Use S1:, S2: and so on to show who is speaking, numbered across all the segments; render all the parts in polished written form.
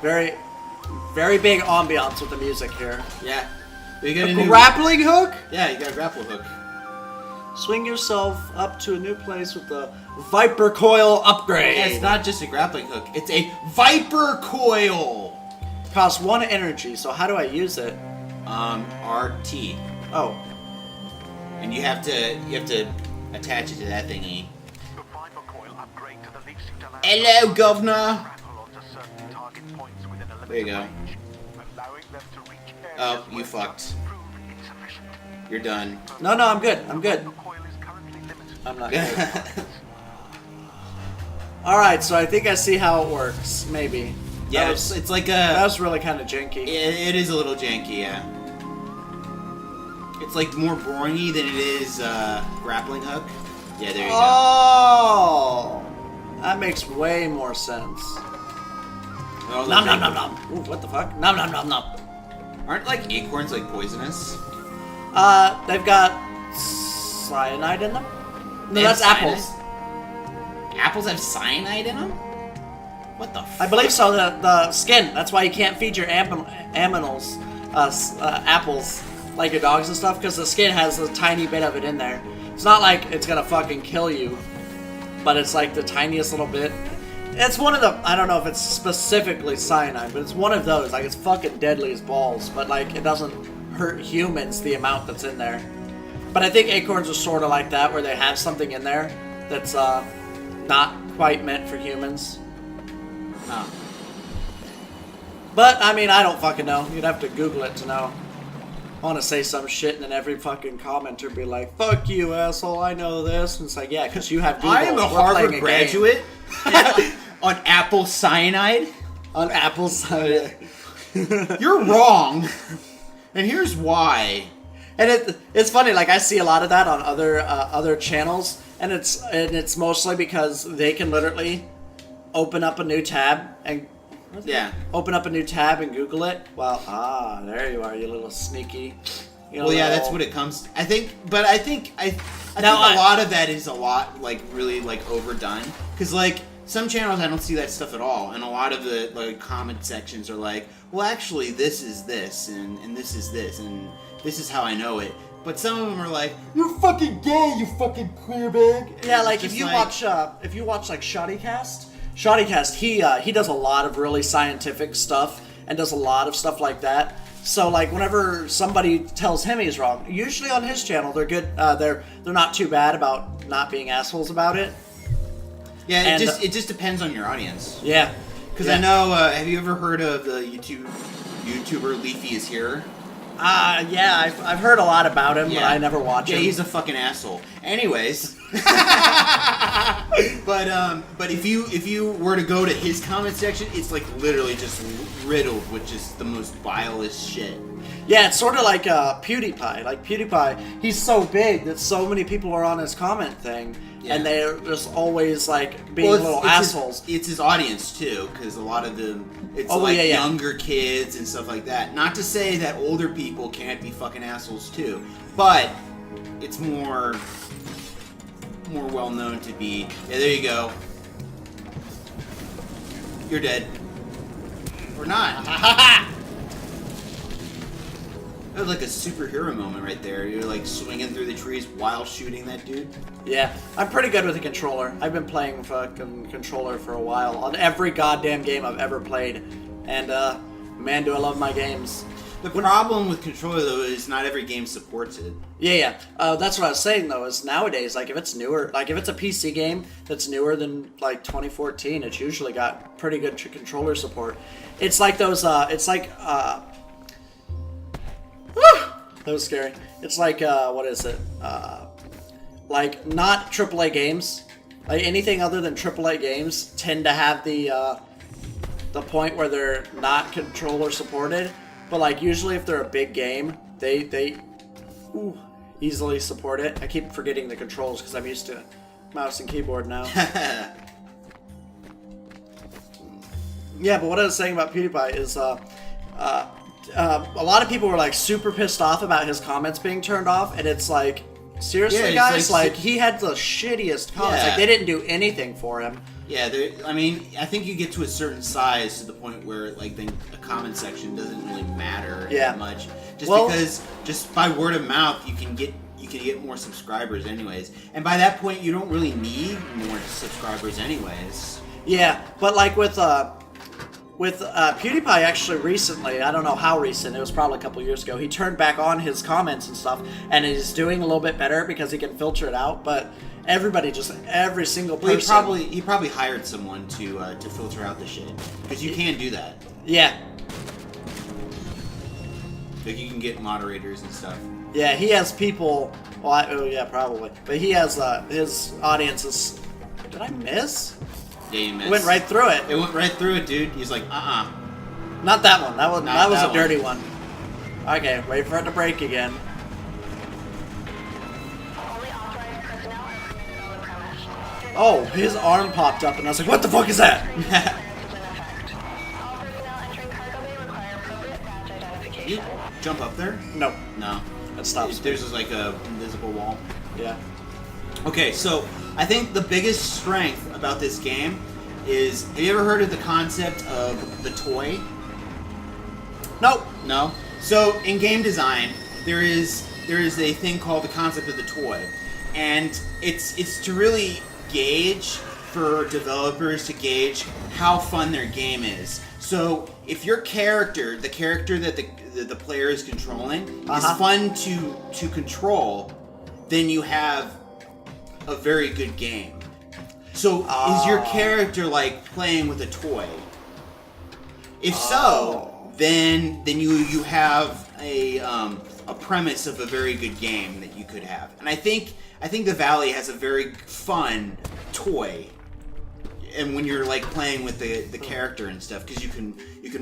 S1: Very, very big ambiance with the music here.
S2: Yeah.
S1: You got a grappling hook?
S2: Yeah, you got a grapple hook.
S1: Swing yourself up to a new place with the Viper Coil upgrade.
S2: Yeah, it's not just a grappling hook. It's a Viper Coil.
S1: Costs 1 energy, so how do I use it?
S2: RT.
S1: Oh.
S2: And you have to attach it to that thingy. Hello, Governor. There you go. Oh, you fucked. You're done.
S1: No, I'm good. I'm good. I'm not good. Alright, so I think I see how it works. Maybe.
S2: Yeah, it's like a...
S1: That was really kind of janky.
S2: It is a little janky, yeah. It's like more boringy than it is grappling hook. Yeah, there you go.
S1: Oh! That makes way more sense.
S2: Well,
S1: nom nom nom nom. Ooh, what the fuck? Nom nom nom nom.
S2: Aren't like acorns like poisonous?
S1: They've got cyanide in them? No, that's apples.
S2: Apples have cyanide in them? What the fuck?
S1: I believe so, the skin. That's why you can't feed your aminals apples, like your dogs and stuff, because the skin has a tiny bit of it in there. It's not like it's gonna fucking kill you, but it's like the tiniest little bit. It's one of the, I don't know if it's specifically cyanide, but it's one of those. Like, it's fucking deadly as balls, but like, it doesn't hurt humans the amount that's in there. But I think acorns are sort of like that, where they have something in there that's not quite meant for humans.
S2: Oh.
S1: But, I mean, I don't fucking know. You'd have to Google it to know. I want to say some shit, and then every fucking commenter be like, fuck you, asshole, I know this. And it's like, yeah, because you have Google.
S2: I am a Harvard graduate on apple cyanide.
S1: On apple cyanide.
S2: You're wrong. And here's why.
S1: And it's funny, like, I see a lot of that on other channels, and it's mostly because they can literally open up a new tab and Google it. Well, there you are, you little sneaky.
S2: Well, yeah, that's what it comes to. I think a lot of that is really overdone, because like some channels I don't see that stuff at all, and a lot of the like comment sections are like, well, actually this is this and this is this and this is how I know it. But some of them are like, you're fucking gay, you fucking queerbag.
S1: Yeah, like if you watch like Shoddycast, he does a lot of really scientific stuff and does a lot of stuff like that. So like whenever somebody tells him he's wrong, usually on his channel they're good. They're not too bad about not being assholes about it.
S2: Yeah, it just depends on your audience.
S1: Yeah,
S2: because I know. Have you ever heard of the YouTuber Leafy is Here?
S1: Yeah, I've heard a lot about him, but I never watch him.
S2: Yeah, he's a fucking asshole. Anyways, but if you were to go to his comment section, it's like literally just riddled with just the most vilest shit.
S1: Yeah, it's sort of like PewDiePie. Like PewDiePie, he's so big that so many people are on his comment thing, and they're just always like being little assholes.
S2: It's his audience too, because a lot of them. It's younger kids and stuff like that. Not to say that older people can't be fucking assholes too, but it's more well known to be. Yeah, there you go. You're dead. Or not. That was like a superhero moment right there. You're like swinging through the trees while shooting that dude.
S1: Yeah, I'm pretty good with the controller. I've been playing fucking controller for a while on every goddamn game I've ever played, and man, do I love my games.
S2: The problem with controller though is not every game supports it.
S1: Yeah. That's what I was saying though. Is nowadays, like if it's newer, like if it's a PC game that's newer than like 2014, it's usually got pretty good controller support. It's like those. That was scary. It's like, what is it? Like, not AAA games. Like, anything other than AAA games tend to have the point where they're not controller supported. But, like, usually if they're a big game, they easily support it. I keep forgetting the controls because I'm used to mouse and keyboard now. Yeah, but what I was saying about PewDiePie is, a lot of people were like super pissed off about his comments being turned off, and it's like, seriously, guys, like he had the shittiest comments. Like they didn't do anything for him.
S2: Yeah, I mean, I think you get to a certain size to the point where, like, then a comment section doesn't really matter that much. Because just by word of mouth, you can get more subscribers anyways. And by that point, you don't really need more subscribers anyways.
S1: Yeah, but like with PewDiePie actually recently, I don't know how recent, it was probably a couple years ago, he turned back on his comments and stuff, and is doing a little bit better because he can filter it out, but every single person...
S2: Well, he probably hired someone to filter out the shit, because you can do that.
S1: Yeah.
S2: Like, you can get moderators and stuff.
S1: Yeah, he has people, yeah, probably, but he has, his audience is... Did I miss?
S2: Yeah, you missed.
S1: It went right through it.
S2: It went right through it, dude. He's like,
S1: Not that one. That was a dirty one. Okay, wait for it to break again. Oh, his arm popped up, and I was like, what the fuck is that?
S2: You jump up there?
S1: No.
S2: No.
S1: That stops.
S2: There's just like a invisible wall.
S1: Yeah.
S2: Okay, so I think the biggest strength about this game is, have you ever heard of the concept of the toy?
S1: Nope.
S2: No? So in game design, there is a thing called the concept of the toy. And it's to really gauge, for developers to gauge how fun their game is. So if your character, the character that the player is controlling, is fun to control, then you have a very good game. So is your character like playing with a toy? If so, then you have a premise of a very good game that you could have. And I think the Valley has a very fun toy. And when you're like playing with the character and stuff, because you can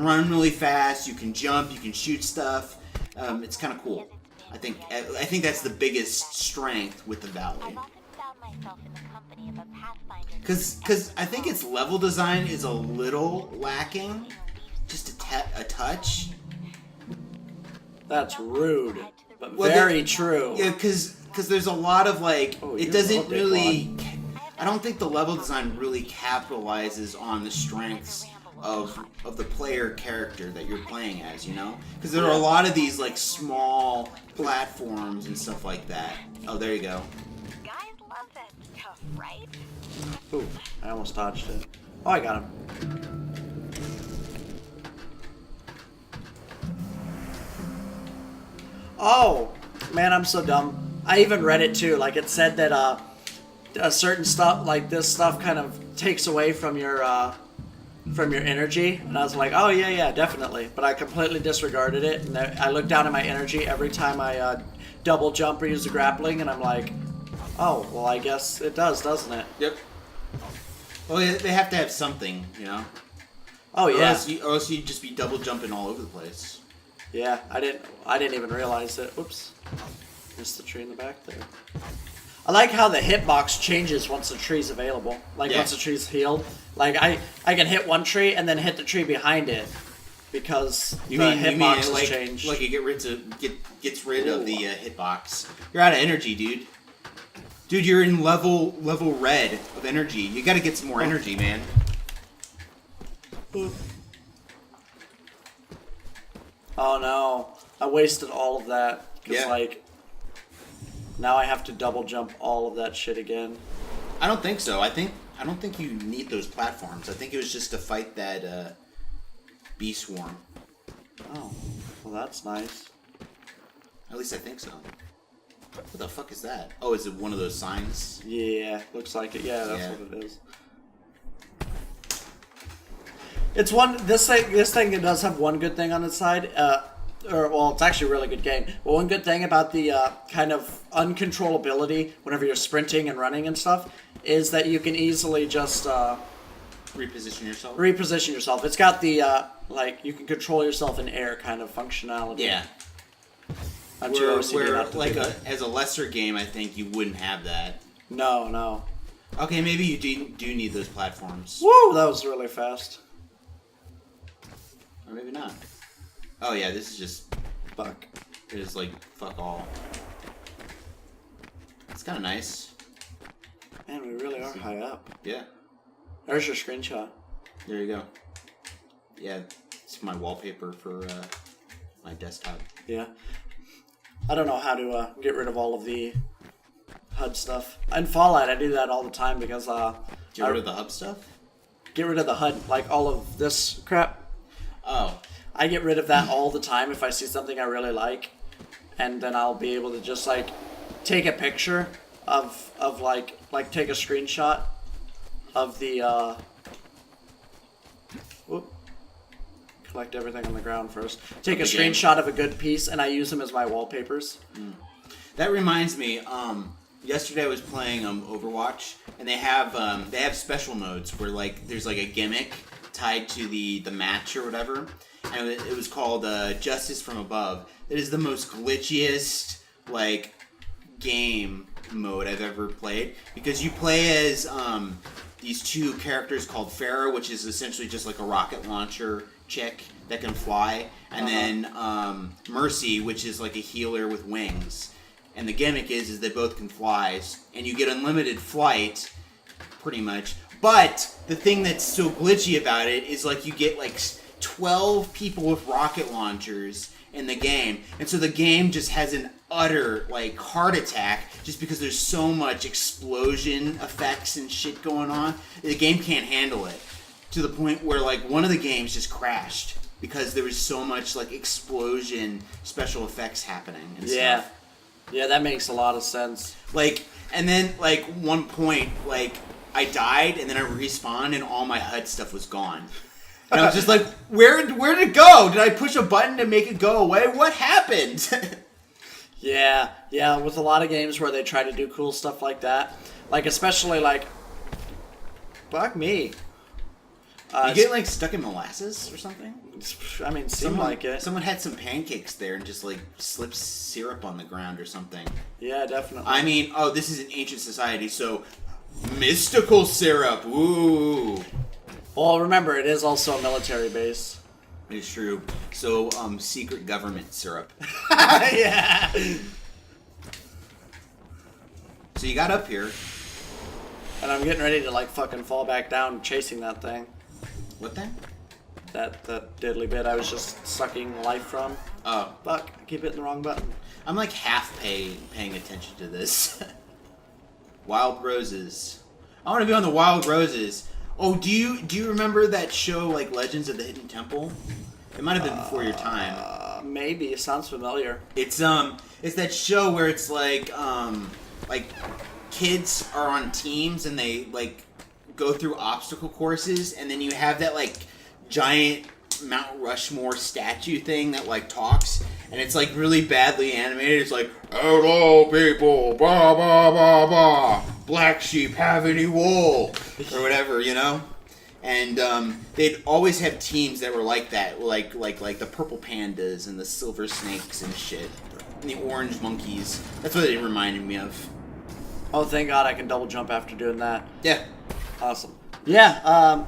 S2: run really fast, you can jump, you can shoot stuff. It's kind of cool. I think that's the biggest strength with the Valley. Because I think its level design is a little lacking, just a touch.
S1: That's rude, but very true.
S2: Yeah, because there's a lot of like, it doesn't really. I don't think the level design really capitalizes on the strengths of the player character that you're playing as, you know? Because there are a lot of these like small platforms and stuff like that. Oh, there you go.
S3: Guys love that stuff, right?
S1: Ooh, I almost dodged it. Oh, I got him. Oh, man, I'm so dumb. I even read it too. Like, it said that a certain stuff, like this stuff, kind of takes away from your energy. And I was like, oh yeah, definitely. But I completely disregarded it, and I looked down at my energy every time I double jump or use the grappling, and I'm like, oh, well, I guess it does, doesn't it?
S2: Yep. Well, they have to have something, you know.
S1: Oh yeah.
S2: Or else you'd just be double jumping all over the place.
S1: Yeah, I didn't even realize it. Oops. Missed the tree in the back there. I like how the hitbox changes once the tree's available. Like, once the tree's healed. Like, I can hit one tree and then hit the tree behind it. Because the hitbox has changed.
S2: Like it gets rid of the hitbox. You're out of energy, dude. Dude, you're in level red of energy. You gotta get some more energy, man.
S1: Oh no. I wasted all of that. Because, like, now I have to double jump all of that shit again.
S2: I don't think so. I don't think you need those platforms. I think it was just to fight that bee swarm.
S1: Oh, well that's nice.
S2: At least I think so. What the fuck is that? Oh, is it one of those signs?
S1: Yeah, looks like it. Yeah, that's what it is. It's one. This thing it does have one good thing on its side. It's actually a really good game. But one good thing about the kind of uncontrollability whenever you're sprinting and running and stuff is that you can easily just
S2: reposition yourself.
S1: Reposition yourself. It's got the like you can control yourself in air kind of functionality.
S2: Yeah. Where like as a lesser game, I think you wouldn't have that.
S1: No.
S2: Okay, maybe you do need those platforms.
S1: Woo! That was really fast.
S2: Or maybe not. Oh yeah, this is just
S1: fuck.
S2: It is like fuck all. It's kind of nice.
S1: Man, we really are high up.
S2: Yeah.
S1: There's your screenshot.
S2: There you go. Yeah, it's my wallpaper for my desktop.
S1: Yeah. I don't know how to get rid of all of the HUD stuff. In Fallout, I do that all the time because
S2: Get rid of the hub stuff?
S1: get rid of the HUD, like all of this crap.
S2: Oh.
S1: I get rid of that all the time if I see something I really like, and then I'll be able to just like take a picture of like take a screenshot of the whoop. Collect everything on the ground first. Take a screenshot of a good piece, and I use them as my wallpapers.
S2: That reminds me, yesterday I was playing Overwatch, and they have special modes where like there's like a gimmick tied to the match or whatever, and it was called Justice from Above. It is the most glitchiest like game mode I've ever played, because you play as these two characters called Farah, which is essentially just like a rocket launcher chick that can fly, and then Mercy, which is like a healer with wings. And the gimmick is they both can fly, and you get unlimited flight, pretty much. But the thing that's so glitchy about it is like you get like 12 people with rocket launchers in the game, and so the game just has an utter like heart attack just because there's so much explosion effects and shit going on. The game can't handle it, to the point where like one of the games just crashed because there was so much like explosion special effects happening and stuff.
S1: Yeah, that makes a lot of sense.
S2: Like, and then like one point like I died and then I respawned and all my HUD stuff was gone. And I was just like, where did it go? Did I push a button to make it go away? What happened?
S1: Yeah, with a lot of games where they try to do cool stuff like that. Like, especially like, fuck me.
S2: You get like stuck in molasses or something?
S1: I mean, seemed like it.
S2: Someone had some pancakes there and just like slipped syrup on the ground or something.
S1: Yeah, definitely.
S2: I mean, this is an ancient society, so mystical syrup. Ooh.
S1: Well, remember, it is also a military base.
S2: It's true. So, secret government syrup.
S1: Yeah.
S2: So you got up here.
S1: And I'm getting ready to like fucking fall back down chasing that thing.
S2: What thing?
S1: That diddly bit I was just sucking life from.
S2: Oh.
S1: Fuck, I keep hitting the wrong button.
S2: I'm like half paying attention to this. Wild Roses. I want to be on the Wild Roses. Oh, do you remember that show like Legends of the Hidden Temple? It might have been before your time.
S1: Maybe. It sounds familiar.
S2: It's that show where it's like kids are on teams and they like go through obstacle courses, and then you have that like giant Mount Rushmore statue thing that like talks, and it's like really badly animated. It's like, hello people, blah blah blah blah, black sheep have any wool, or whatever, you know. And they'd always have teams that were like that, like the purple pandas and the silver snakes and shit, and the orange monkeys. That's what it reminded me of.
S1: Oh, thank God I can double jump after doing that.
S2: Yeah.
S1: Awesome. Yeah.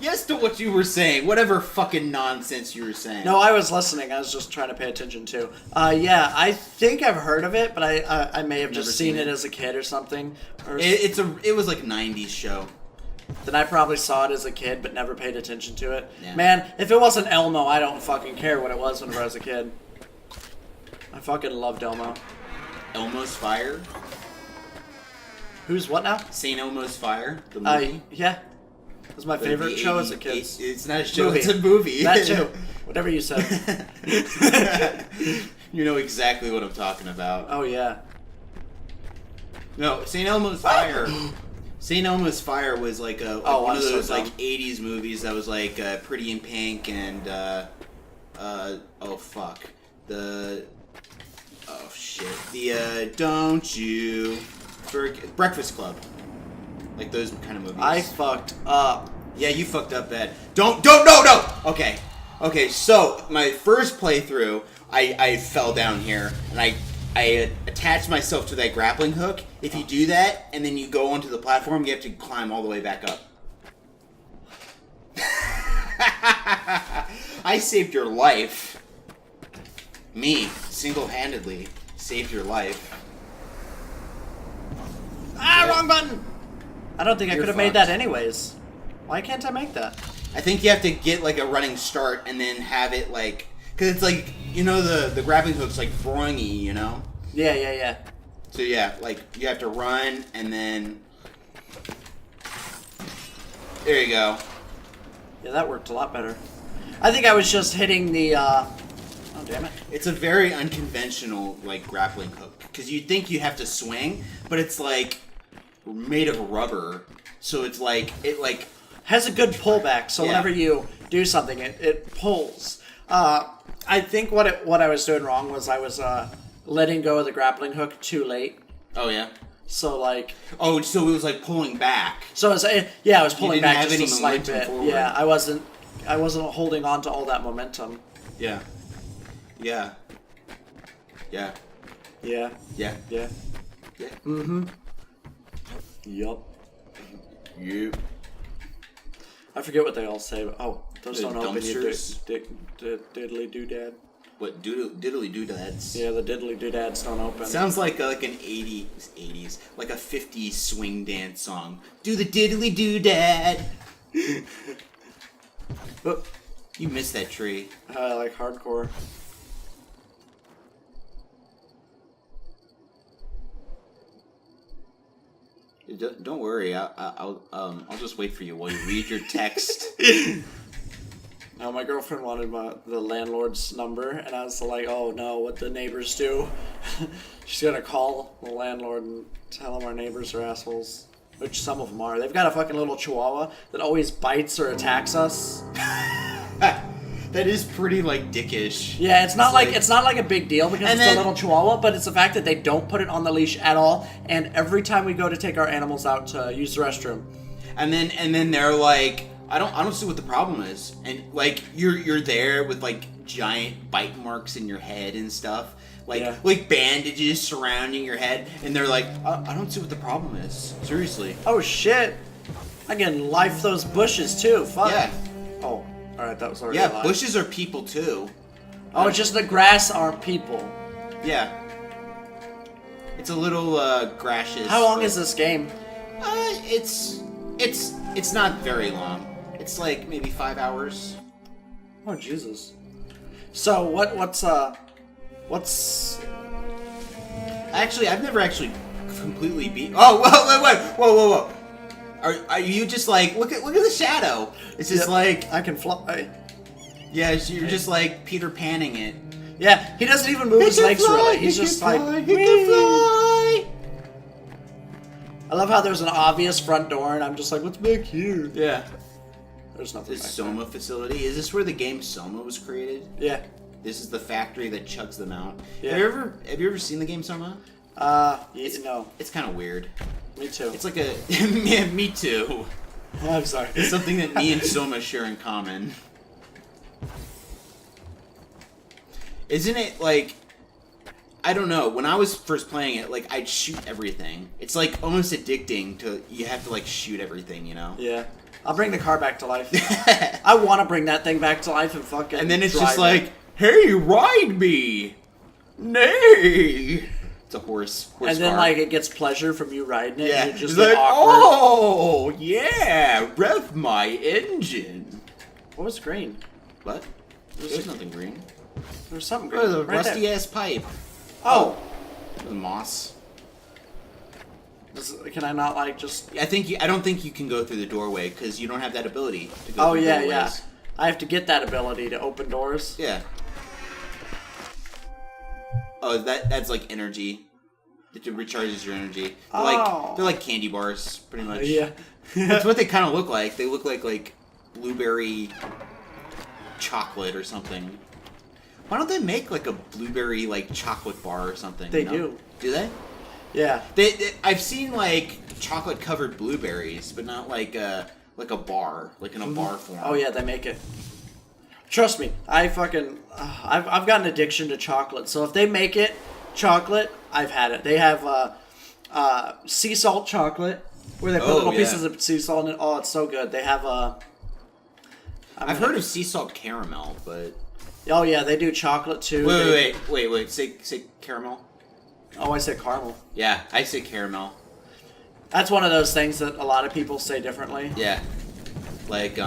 S2: Yes to what you were saying. Whatever fucking nonsense you were saying.
S1: No, I was listening. I was just trying to pay attention too. Yeah, I think I've heard of it, but I may have just seen it as a kid or something.
S2: It was like a 90s show.
S1: Then I probably saw it as a kid, but never paid attention to it.
S2: Yeah.
S1: Man, if it wasn't Elmo, I don't fucking care what it was whenever I was a kid. I fucking loved Elmo.
S2: Elmo's Fire?
S1: Who's what now?
S2: St. Elmo's Fire, the movie?
S1: Yeah. It was my favorite show as a kid.
S2: It's not a show,
S1: movie.
S2: It's a movie.
S1: That too. Whatever you said.
S2: You know exactly what I'm talking about.
S1: Oh, yeah.
S2: No, St. Elmo's Fire. St. Elmo's Fire was like one of those like 80s movies that was like Pretty in Pink and Don't You Forget Breakfast Club. Like those kind of movies.
S1: I fucked up.
S2: Yeah, you fucked up bad. No! Okay, so my first playthrough, I fell down here, and I attached myself to that grappling hook. If you do that, and then you go onto the platform, you have to climb all the way back up. I saved your life. Me, single-handedly, saved your life.
S1: Ah, wrong button! I don't think I
S2: You're
S1: could have made that
S2: fucked.
S1: anyways. Why can't I make that?
S2: I think you have to get like a running start and then have it like, because it's like, you know, the grappling hook's like throwing-y, you know?
S1: Yeah.
S2: So yeah, like you have to run and then there you go.
S1: Yeah, that worked a lot better. I think I was just hitting the, oh, damn it.
S2: It's a very unconventional like grappling hook because you think you have to swing, but it's like made of rubber, so it's like
S1: Has a good pullback, so
S2: Yeah.
S1: whenever you do something, it pulls. I think what I was doing wrong was I was letting go of the grappling hook too late.
S2: oh yeah.
S1: So like,
S2: Oh, so it was like pulling back.
S1: so I was I was pulling
S2: didn't
S1: back
S2: have
S1: just
S2: any
S1: a slight
S2: momentum
S1: bit.
S2: forward.
S1: Yeah, I wasn't holding on to all that momentum.
S2: Yeah. Yeah. Yeah.
S1: Yeah.
S2: Yeah.
S1: Yeah.
S2: Yeah.
S1: Mm-hmm. Yup.
S2: You.
S1: I forget what they all say. But, oh, those
S2: The
S1: don't open. You
S2: dumpsters?
S1: diddly doodad.
S2: What diddly doodads?
S1: Yeah, the diddly doodads don't open.
S2: Sounds like an 80s, like a 50s swing dance song. Do the diddly doodad.
S1: Oh,
S2: You missed that tree.
S1: I like hardcore.
S2: Don't worry. I'll just wait for you while you read your text.
S1: Now, my girlfriend wanted the landlord's number, and I was like, oh no, what the neighbors do. She's gonna call the landlord and tell him our neighbors are assholes. Which some of them are. They've got a fucking little chihuahua that always bites or attacks us.
S2: That is pretty like dickish.
S1: Yeah, it's not like a big deal because
S2: And
S1: it's
S2: then-
S1: a little chihuahua, but it's the fact that they don't put it on the leash at all, and every time we go to take our animals out to use the restroom.
S2: And then they're like, I don't see what the problem is. And like you're there with like giant bite marks in your head and stuff. Like
S1: Yeah.
S2: like bandages surrounding your head, and they're like, I don't see what the problem is. Seriously.
S1: Oh shit! I can life those bushes too. Fuck.
S2: Yeah.
S1: Oh, alright, that was already
S2: Yeah,
S1: alive.
S2: bushes are people too.
S1: Oh, it's just the grass aren't people.
S2: Yeah. It's a little gracious.
S1: How long
S2: but-
S1: is this game?
S2: It's not very long. It's like maybe 5 hours.
S1: Oh Jesus. So what's
S2: Actually, I've never actually completely beat. Oh, whoa! Are you just like look at the shadow? It's just
S1: Yeah,
S2: like
S1: I can fly.
S2: yeah, you're just like Peter Panning it.
S1: Yeah, he doesn't even move his legs really. He's just like.
S2: he can fly.
S1: I love how there's an obvious front door, and I'm just like, what's back here?
S2: Yeah.
S1: There's nothing.
S2: This
S1: back
S2: Soma facility, is this where the game Soma was created?
S1: there. Yeah.
S2: This is the factory that chugs them out.
S1: Yeah.
S2: Have you ever seen the game Soma?
S1: No.
S2: It's kind of weird.
S1: Me too.
S2: It's like a yeah, me too.
S1: I'm sorry.
S2: It's something that me and Soma share in common. Isn't it like I don't know, when I was first playing it, like I'd shoot everything. It's like almost addicting to you have to like shoot everything, you know?
S1: Yeah. I'll bring the car back to life. I want to bring that thing back to life and fucking.
S2: And then it's
S1: drive
S2: just
S1: it.
S2: like, hey, ride me! Nay! It's a horse
S1: And then
S2: car.
S1: like it gets pleasure from you riding it.
S2: yeah,
S1: And you just
S2: it's
S1: get
S2: like,
S1: awkward.
S2: oh, yeah, rev my engine.
S1: What was green?
S2: What? There's nothing green.
S1: There was something green.
S2: Oh, the
S1: right
S2: rusty
S1: there.
S2: ass pipe.
S1: Oh.
S2: The moss.
S1: Can I not like just?
S2: I don't think you can go through the doorway because you don't have that ability to go
S1: Oh
S2: through
S1: yeah,
S2: doorways.
S1: yeah. I have to get that ability to open doors.
S2: Yeah. Oh, that's like energy. It recharges your energy. They're like candy bars, pretty much.
S1: Yeah.
S2: That's what they kind of look like. They look like blueberry chocolate or something. Why don't they make like a blueberry like chocolate bar or something?
S1: They
S2: you know?
S1: do.
S2: Do they?
S1: Yeah.
S2: I've seen like chocolate covered blueberries, but not like a bar, like in a bar form.
S1: Oh yeah, they make it. Trust me, I've got an addiction to chocolate. So if they make it chocolate, I've had it. They have sea salt chocolate where they put little pieces of sea salt in it. Oh, it's so good. They have
S2: I've heard of sea salt caramel, but
S1: oh yeah, they do chocolate too.
S2: wait. Say caramel.
S1: Oh, I said caramel.
S2: Yeah, I say caramel.
S1: That's one of those things that a lot of people say differently.
S2: Yeah. Like,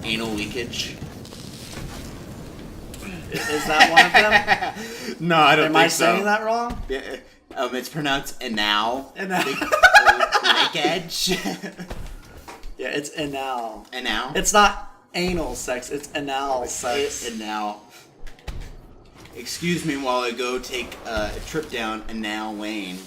S2: anal leakage.
S1: Is that one of them?
S2: No, I don't
S1: Am
S2: think
S1: I
S2: so.
S1: saying that wrong?
S2: Yeah, it's pronounced anal.
S1: Anal.
S2: Leakage.
S1: Yeah, it's anal.
S2: Anal?
S1: It's not anal sex, it's anal sex.
S2: Anal. Excuse me while I go take a trip down Anal Lane.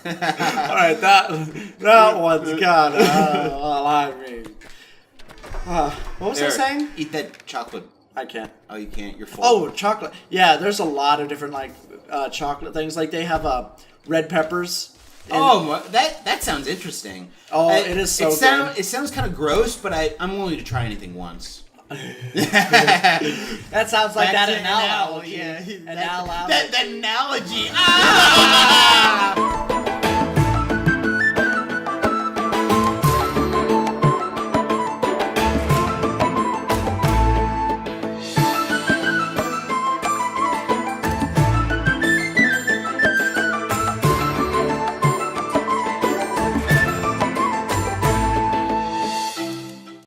S1: Alright, that one's kind of, I mean. What was I saying?
S2: Eat that chocolate.
S1: I can't.
S2: Oh, you can't. You're full.
S1: Oh, chocolate. Yeah, there's a lot of different, like, chocolate things. Like, they have red peppers.
S2: That sounds interesting.
S1: Oh, it is so good.
S2: It sounds kind of gross, but I'm willing to try anything once.
S1: That sounds like that analogy.
S2: Yeah,
S1: Analogy.
S2: that analogy. Ah!